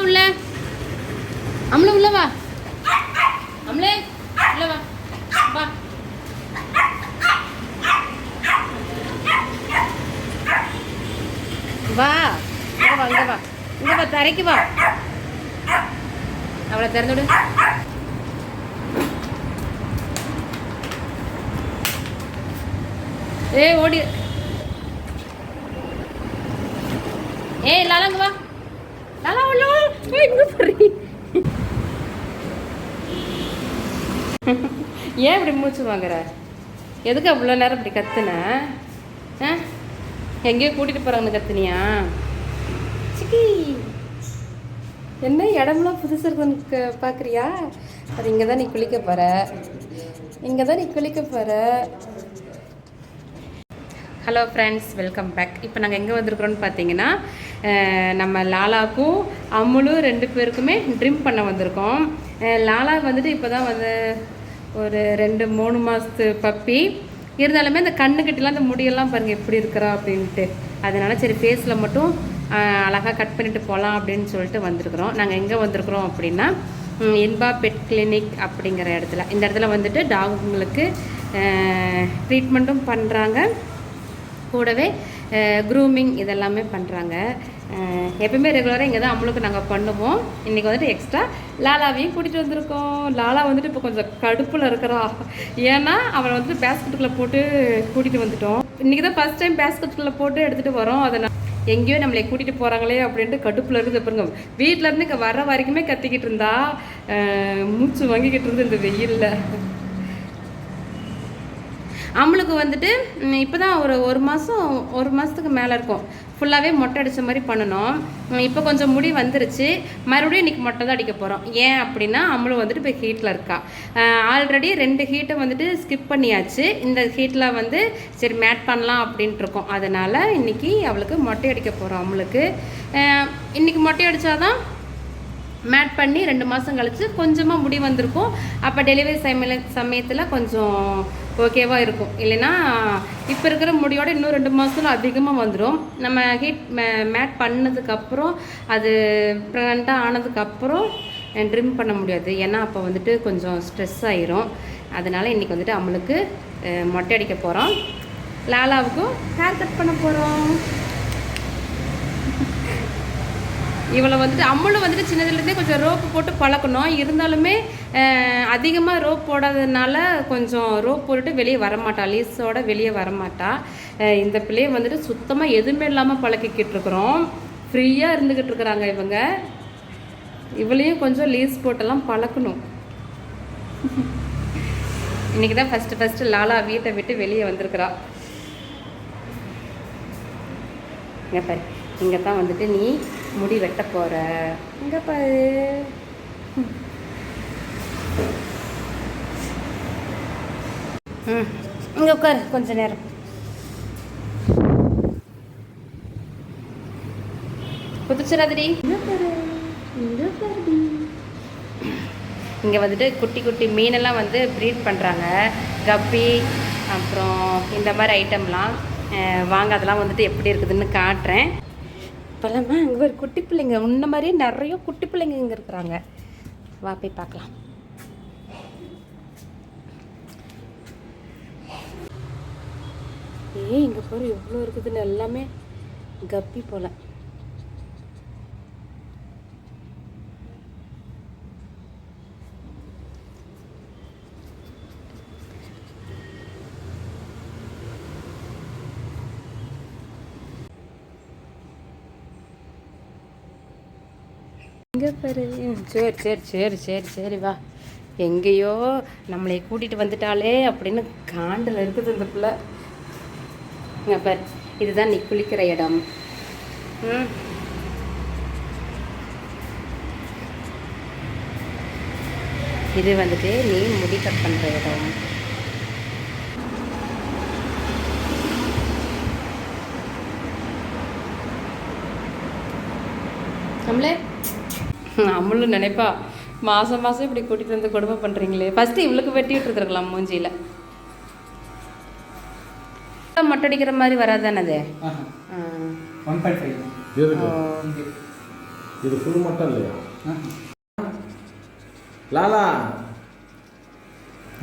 உள்ள அம்ல உள்ள வா அம்லே உள்ள வா வா வா இங்க வா இங்க வா தரைக்கு வா அவளை திறந்து விடு ஏய் ஓடி ஏய் லாலா இங்க வா லாலா உள்ள இங்க போறீ ஏன் இப்படி மூச்சு வாங்குற எதுக்கு அவ்வளோ நேரம் இப்படி கத்துன எங்கேயோ கூட்டிகிட்டு போகிறாங்கன்னு கத்துனியா சிக்கி என்ன இடம்லாம் புதுசாக இருக்குன்னு பார்க்குறியா அது இங்கே தான் நீ குளிக்க போகிற இங்கே தான் நீ குளிக்க போகிற. Hello friends, welcome back. இப்போ நாங்கள் எங்கே வந்திருக்கிறோன்னு பார்த்தீங்கன்னா நம்ம லாலாவுக்கும் அம்முலும் 2 பேருக்குமே ட்ரிம் பண்ண வந்திருக்கோம். லாலா வந்துட்டு இப்போ தான் வந்து ஒரு 2-3 மாதத்து பப்பி இருந்தாலுமே இந்த கண்ணுக்கிட்டலாம் இந்த முடியெல்லாம் பாருங்கள் எப்படி இருக்கிறா அப்படின்ட்டு. அதனால் சரி ஃபேஸில் மட்டும் அழகாக கட் பண்ணிவிட்டு போகலாம் அப்படின்னு சொல்லிட்டு வந்திருக்கிறோம். நாங்கள் எங்கே வந்திருக்கிறோம் அப்படின்னா இன்பா பெட் கிளினிக் அப்படிங்கிற இடத்துல. இந்த இடத்துல வந்துட்டு டாகுங்களுக்கு ட்ரீட்மெண்ட்டும் பண்ணுறாங்க, கூடவே க்ரூமிங் இதெல்லாமே பண்ணுறாங்க. எப்பவுமே ரெகுலராக இங்கே தான் அம்மளுக்கு நாங்கள் பண்ணுவோம். இன்றைக்கி வந்துட்டு எக்ஸ்ட்ரா லாலாவையும் கூட்டிகிட்டு வந்திருக்கோம். லாலா வந்துட்டு இப்போ கொஞ்சம் கடுப்பில் இருக்கிறா. ஏன்னா அவளை வந்துட்டு பேஸ்கெட்டுக்குள்ளே போட்டு கூட்டிகிட்டு வந்துட்டோம். இன்றைக்கி தான் ஃபஸ்ட் டைம் பேஸ்கெட்டுக்குள்ளே போட்டு எடுத்துகிட்டு வரோம். அதை எங்கேயோ நம்மளை கூட்டிகிட்டு போகிறாங்களே அப்படின்ட்டு கடுப்பில் இருக்குது. பாருங்க, வீட்டிலேருந்து இங்கே வர வரைக்குமே கத்திக்கிட்டு இருந்தா, மூச்சு வாங்கிக்கிட்டு இருந்து இந்த வெயிலில். அவளுக்கு வந்துட்டு இப்போ தான் ஒரு மாதத்துக்கு மேலே இருக்கும். ஃபுல்லாகவே மொட்டை அடித்த மாதிரி பண்ணணும். இப்போ கொஞ்சம் முடி வந்துருச்சு. மறுபடியும் இன்றைக்கி மொட்டை தான் அடிக்க போகிறோம். ஏன் அப்படின்னா அவளும் வந்துட்டு இப்போ ஹீட்டில் இருக்கா. ஆல்ரெடி 2 ஹீட்டை வந்துட்டு ஸ்கிப் பண்ணியாச்சு. இந்த ஹீட்டில் வந்து சரி மேட் பண்ணலாம் அப்படின்ட்டு இருக்கோம். அதனால் இன்றைக்கி அவளுக்கு மொட்டை அடிக்க போகிறோம். அவளுக்கு இன்றைக்கி மொட்டை அடித்தாதான் மேட் பண்ணி 2 மாதம் கழித்து கொஞ்சமாக முடி வந்திருக்கும். அப்போ டெலிவரி சமயத்தில் கொஞ்சம் ஓகேவாக இருக்கும். இல்லைன்னா இப்போ இருக்கிற முடியோட இன்னும் 2 மாதத்துல அதிகமாக வந்துடும். நம்ம ஹீட் மேட் பண்ணதுக்கப்புறம் அது ப்ரெக்னெண்ட்டாக ஆனதுக்கப்புறம் ட்ரிம் பண்ண முடியாது. ஏன்னா அப்போ வந்துட்டு கொஞ்சம் ஸ்ட்ரெஸ் ஆகிரும். அதனால் இன்றைக்கி வந்துட்டு அவளுக்கு மொட்டை அடிக்க போகிறோம். லாலாவுக்கும் ஹேர் கட் பண்ண போகிறோம். இவளை வந்துட்டு அம்முளும் வந்துட்டு சின்னதுலேருந்தே கொஞ்சம் ரோப்பு போட்டு பழக்கணும். இருந்தாலுமே அதிகமாக ரோப் போடாததுனால கொஞ்சம் ரோப் போட்டுட்டு வெளியே வரமாட்டா, லீஸோட வெளியே வரமாட்டா. இந்த பிள்ளையை வந்துட்டு சுத்தமாக எதுவுமே இல்லாமல் பழக்கிக்கிட்டு இருக்கிறோம். ஃப்ரீயாக இருந்துக்கிட்டு இருக்கிறாங்க இவங்க. இவளையும் கொஞ்சம் லீஸ் போட்டெல்லாம் பழக்கணும். இன்றைக்கி தான் ஃபஸ்ட்டு லாலா வீட்டை விட்டு வெளியே வந்திருக்கிறா. இங்கே பாரு, இங்கே தான் வந்துட்டு நீ முடி வெட்ட போகிற. இங்கே பாரு, இங்கே உட்காரு கொஞ்ச நேரம். குதிச்சிடாதடி. இங்கே பாரு, இங்கே பாருடி. இங்கே வந்துட்டு குட்டி குட்டி மீனெல்லாம் வந்து ப்ரீட் பண்ணுறாங்க. கப்பி அப்புறம் இந்த மாதிரி ஐட்டம்லாம் வாங்க. அதெல்லாம் வந்துட்டு எப்படி இருக்குதுன்னு காட்டுறேன். இப்போல்லாமா அங்கே ஒரு குட்டி பிள்ளைங்க, முன்ன மாதிரியே நிறைய குட்டி பிள்ளைங்க இங்கே இருக்கிறாங்க. வா போய் பார்க்கலாம். இங்கே பாரு எவ்வளோ இருக்குதுன்னு. எல்லாமே கப்பி போல. இங்கே பாரு. சரி வா. எங்கேயோ நம்மளை கூட்டிகிட்டு வந்துட்டாலே அப்படின்னு காண்டில் இருக்குது இந்த பிள்ளை. இங்கே பாரு, இதுதான் நீ குளிக்கிற இடம். இது வந்துட்டு நீ முடி கட் பண்ணுற இடம். நம்மளே நம்மளும் நினைப்பா, மாதம் இப்படி கூட்டிகிட்டு வந்து கொடுமை பண்ணுறீங்களே. ஃபஸ்ட்டு இவளுக்கு வெட்டி விட்டுருக்கலாம் மூஞ்சியில். மொட்டை அடிக்கிற மாதிரி வராதானே அது? இது ஃபுல் மட்டும் இல்லையா? லாலா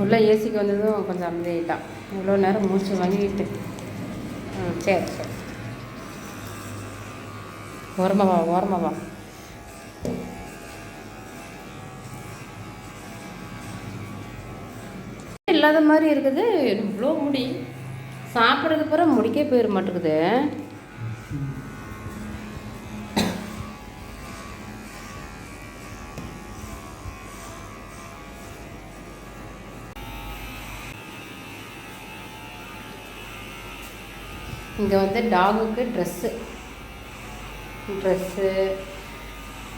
உள்ள ஏசிக்கு வந்ததும் கொஞ்சம் அமைதியாயிட்டான். இவ்வளோ நேரம் மூச்சு வாங்கிட்டு. சரி சரி, ஓரமாக வா. இல்லாத மாதிரி இருக்குது. இவ்வளோ முடி சாப்பிட்றதுக்கு பிறகு முடிக்கே போயிட மாட்டேங்குது. இங்கே வந்து டாகுக்கு ட்ரெஸ்ஸு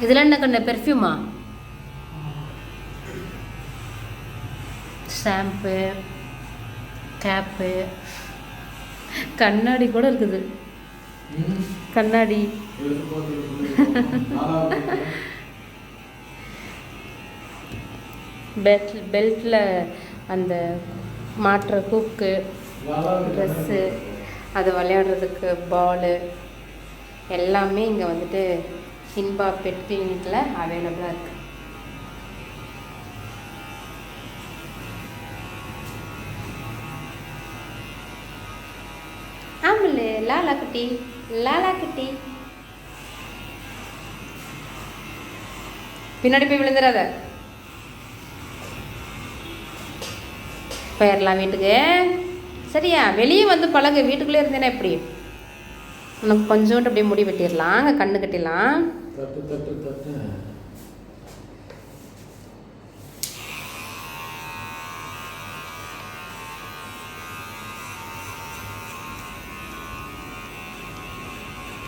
இதெல்லாம் என்ன கண்ணு? பெர்ஃப்யூமா, ஷாம்பு, கேப்பு, கண்ணாடி கூட இருக்குது. கண்ணாடி பெல்ட்டில் அந்த மாட்டுற ஹூக்கு, ட்ரெஸ்ஸு, அது விளையாடுறதுக்கு பாலு எல்லாமே இங்கே வந்துட்டு இன்பா பெட் கிளினிக்கில் அவைலபிளாக இருக்குது. ஆமாம், லாலா குட்டி பின்னாடி போய் விழுந்துடாத. போயிடலாம் வீட்டுக்கு. சரியா? வெளியே வந்து பழகு. வீட்டுக்குள்ளே இருந்தேன்னா எப்படி? உனக்கு கொஞ்சோண்டு அப்படியே முடி வெட்டிடலாம், அங்கே கண்ணு கட்டிடலாம்.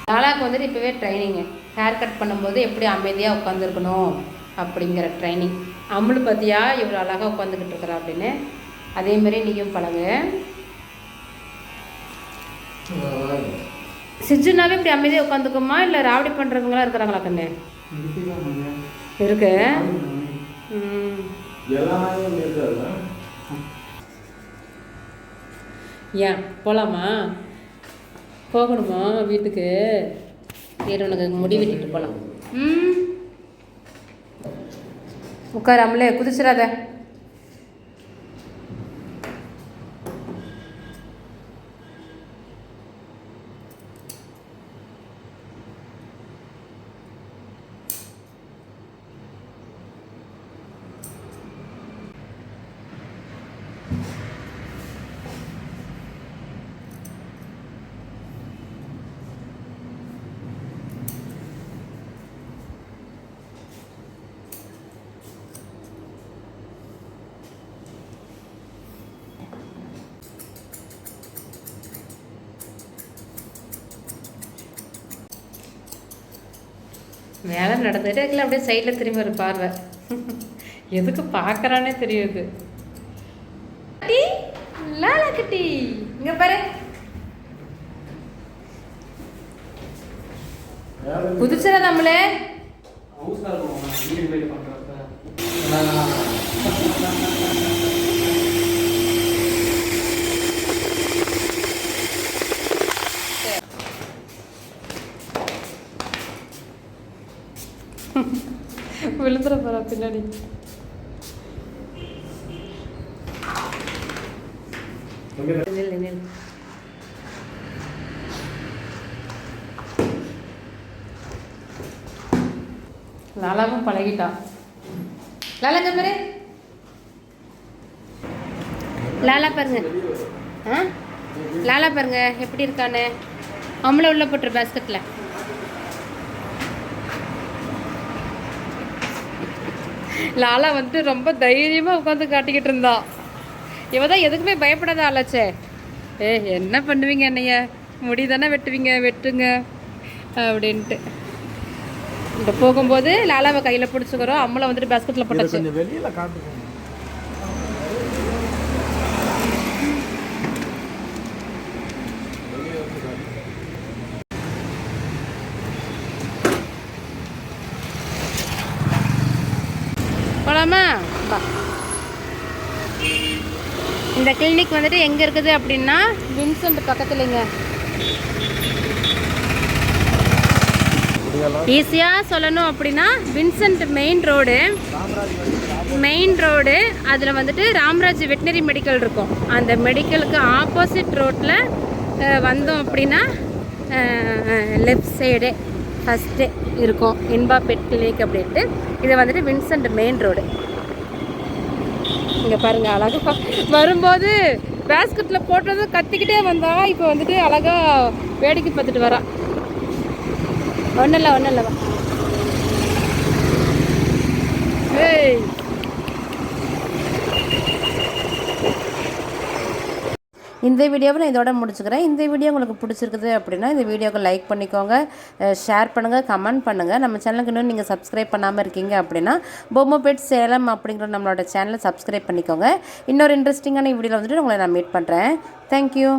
லாலாவுக்கு வந்துட்டு இப்போவே ட்ரைனிங்கு. ஹேர் கட் பண்ணும்போது எப்படி அமைதியாக உட்காந்துருக்கணும் அப்படிங்கிற ட்ரைனிங். அம்முள் பார்த்தியா இவ்வளோ அழகாக உட்காந்துக்கிட்டு இருக்கிறா அப்படின்னு. அதேமாரி நீயும் பழகு. சிஜுனாவே இப்படி அமைதியாக உட்காந்துக்குமா இல்லை ராவடி பண்ணுறவங்களாம் இருக்கிறாங்களா கண்ணு? இருக்கு. ஏன் போகலாமா? போகணுமா வீட்டுக்கு? சரி, உனக்கு முடி வெட்டிட்டு போகலாம். உட்காராமலே குதிச்சிடாத. வேலை நடந்துகிட்டே இருக்கல. அப்படியே சைடில் திரும்பி ஒரு பார்வை. எதுக்கு பார்க்குறானே தெரியுது. லாலா குட்டி இங்கே பாரு. குதிச்சுடா நம்மளே. விழுந்துட போறா பின்னாடி. லாலாவும் பழகிட்டான். லாலா பாரு, லாலா பாருங்க. லாலா பாருங்க எப்படி இருக்கானு. அம்மளை உள்ள போட்டுரு பேஸ்கெட்டில். லாலா வந்துட்டு ரொம்ப தைரியமாக உட்காந்து காட்டிக்கிட்டு இருந்தா. இவ தான் எதுக்குமே பயப்படாத ஆளாச்சே. என்ன பண்ணுவீங்க என்னைய? முடி தானே வெட்டுங்க அப்படின்ட்டு. இப்போ போகும்போது லாலாவை கையில் பிடிச்சிக்கிறோம். அம்மளை வந்துட்டு பேஸ்கெட்டில் போட்டாச்சு. வெளியில் காட்டுங்க. போகலாமா? இந்த கிளினிக் வந்துட்டு எங்கே இருக்குது அப்படின்னா வின்சென்ட் பக்கத்துலங்க. ஈஸியாக சொல்லணும் அப்படின்னா வின்சென்ட் மெயின் ரோடு அதில் வந்துட்டு ராம்ராஜ் வெட்டினரி மெடிக்கல் இருக்கும். அந்த மெடிக்கலுக்கு ஆப்போசிட் ரோட்டில் வந்தோம் அப்படின்னா லெஃப்ட் சைடு ஃபஸ்ட்டு இருக்கும் இன்பா பெட் கிளினிக் அப்படின்ட்டு. இது வந்துட்டு வின்சென்ட் மெயின் ரோடு. இங்கே பாருங்கள் அழகாக வரும்போது பேஸ்கெட்டில் போட்டது கத்திக்கிட்டே வந்தா, இப்போ வந்துட்டு அழகாக வேடிக்கை பார்த்துட்டு வரா. ஒன்றும் இல்லைவா. ஏய் இந்த வீடியோவை நான் இதோட முடிச்சுக்கிறேன். இந்த வீடியோ உங்களுக்கு பிடிச்சிருக்குது அப்படின்னா இந்த வீடியோக்கு லைக் பண்ணிக்கோங்க, ஷேர் பண்ணுங்கள், கமெண்ட் பண்ணுங்கள். நம்ம சேனலுக்கு இன்னும் நீங்கள் சப்ஸ்கிரைப் பண்ணாமல் இருக்கீங்க அப்படின்னா பொம்மை பெட் சேலம் அப்படிங்கிற நம்மளோட சேனலை சப்ஸ்கிரைப் பண்ணிக்கோங்க. இன்னொரு இன்ட்ரெஸ்டிங்கான வீடியோவில் வந்துட்டு உங்களை நான் மீட் பண்ணுறேன். தேங்க்யூ.